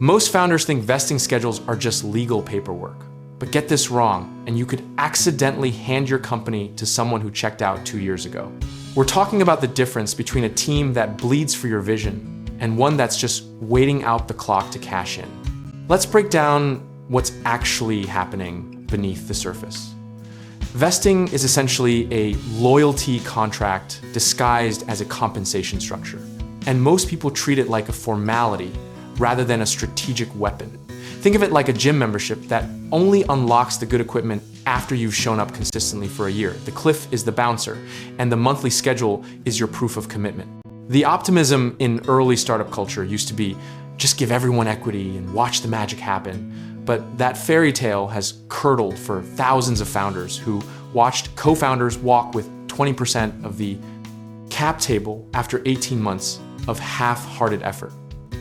Most founders think vesting schedules are just legal paperwork. But get this wrong, and you could accidentally hand your company to someone who checked out 2 years ago. We're talking about the difference between a team that bleeds for your vision and one that's just waiting out the clock to cash in. Let's break down what's actually happening beneath the surface. Vesting is essentially a loyalty contract disguised as a compensation structure. And most people treat it like a formality rather than a strategic weapon. Think of it like a gym membership that only unlocks the good equipment after you've shown up consistently for a year. The cliff is the bouncer, and the monthly schedule is your proof of commitment. The optimism in early startup culture used to be just give everyone equity and watch the magic happen. But that fairy tale has curdled for thousands of founders who watched co-founders walk with 20% of the cap table after 18 months of half-hearted effort.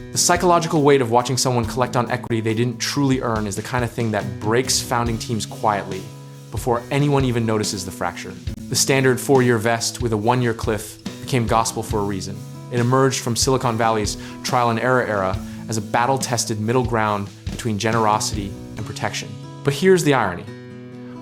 The psychological weight of watching someone collect on equity they didn't truly earn is the kind of thing that breaks founding teams quietly before anyone even notices the fracture. The standard 4-year vest with a 1-year cliff became gospel for a reason. It emerged from Silicon Valley's trial and error era as a battle-tested middle ground between generosity and protection. But here's the irony.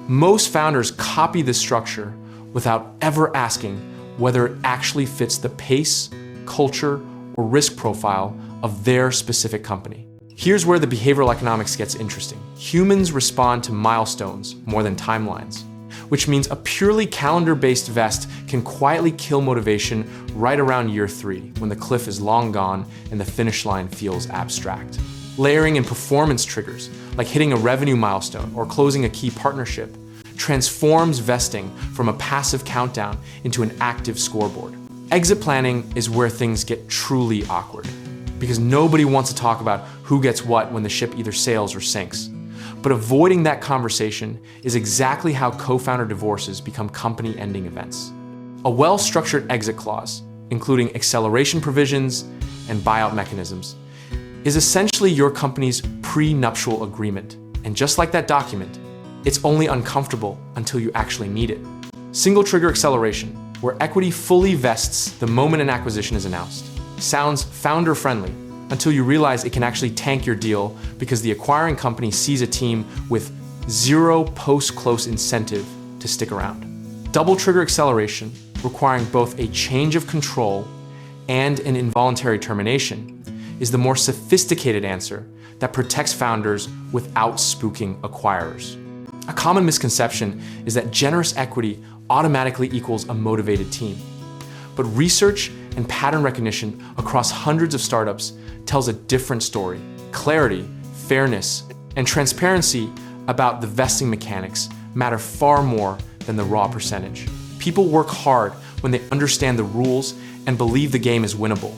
Most founders copy this structure without ever asking whether it actually fits the pace, culture, or risk profile of their specific company. Here's where the behavioral economics gets interesting. Humans respond to milestones more than timelines, which means a purely calendar-based vest can quietly kill motivation right around year 3, when the cliff is long gone and the finish line feels abstract. Layering in performance triggers, like hitting a revenue milestone or closing a key partnership, transforms vesting from a passive countdown into an active scoreboard. Exit planning is where things get truly awkward, because nobody wants to talk about who gets what when the ship either sails or sinks. But avoiding that conversation is exactly how co-founder divorces become company-ending events. A well-structured exit clause, including acceleration provisions and buyout mechanisms, is essentially your company's pre-nuptial agreement. And just like that document, it's only uncomfortable until you actually need it. Single trigger acceleration, where equity fully vests the moment an acquisition is announced, sounds founder-friendly until you realize it can actually tank your deal because the acquiring company sees a team with zero post-close incentive to stick around. Double trigger acceleration, requiring both a change of control and an involuntary termination, is the more sophisticated answer that protects founders without spooking acquirers. A common misconception is that generous equity automatically equals a motivated team. But research and pattern recognition across hundreds of startups tells a different story. Clarity, fairness, and transparency about the vesting mechanics matter far more than the raw percentage. People work hard when they understand the rules and believe the game is winnable,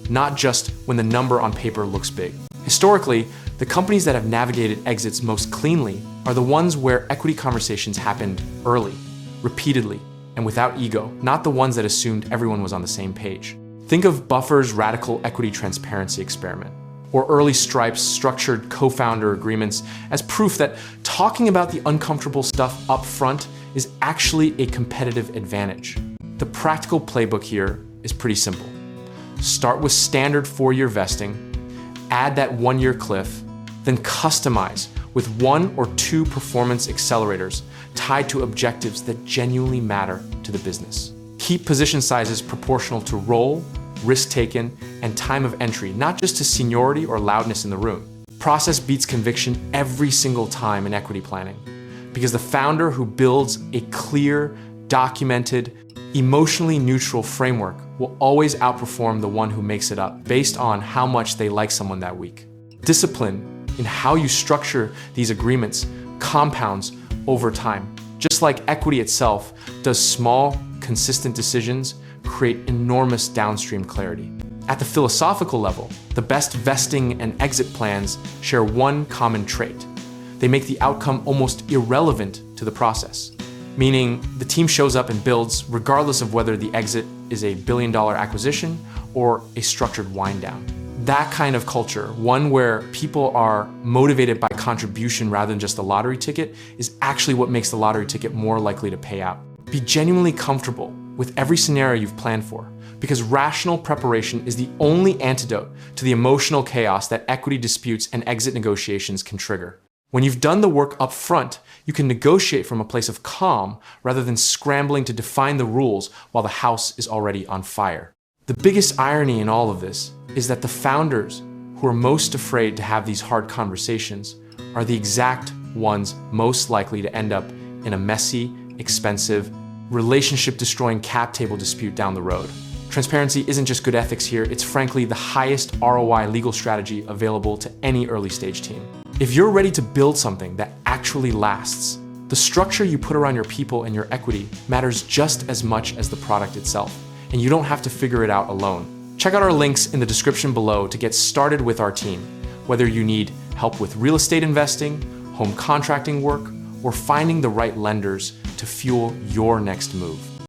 not just when the number on paper looks big. Historically, the companies that have navigated exits most cleanly are the ones where equity conversations happened early, repeatedly, and without ego, not the ones that assumed everyone was on the same page. Think of Buffer's radical equity transparency experiment, or early Stripe's structured co-founder agreements as proof that talking about the uncomfortable stuff up front is actually a competitive advantage. The practical playbook here is pretty simple. Start with standard 4-year vesting, add that 1-year cliff, then customize with 1 or 2 performance accelerators tied to objectives that genuinely matter to the business. Keep position sizes proportional to role, risk taken, and time of entry, not just to seniority or loudness in the room. Process beats conviction every single time in equity planning, because the founder who builds a clear, documented, emotionally neutral framework will always outperform the one who makes it up based on how much they like someone that week. Discipline in how you structure these agreements compounds over time. Just like equity itself does, small, consistent decisions create enormous downstream clarity. At the philosophical level, the best vesting and exit plans share one common trait. They make the outcome almost irrelevant to the process, meaning the team shows up and builds regardless of whether the exit is a billion-dollar acquisition or a structured wind down. That kind of culture, one where people are motivated by contribution rather than just a lottery ticket, is actually what makes the lottery ticket more likely to pay out. Be genuinely comfortable with every scenario you've planned for. because rational preparation is the only antidote to the emotional chaos that equity disputes and exit negotiations can trigger. When you've done the work up front, you can negotiate from a place of calm rather than scrambling to define the rules while the house is already on fire. The biggest irony in all of this is that the founders who are most afraid to have these hard conversations are the exact ones most likely to end up in a messy, expensive, relationship-destroying cap table dispute down the road. Transparency isn't just good ethics here, it's frankly the highest ROI legal strategy available to any early-stage team. If you're ready to build something that actually lasts, the structure you put around your people and your equity matters just as much as the product itself, and you don't have to figure it out alone. Check out our links in the description below to get started with our team, whether you need help with real estate investing, home contracting work, or finding the right lenders to fuel your next move.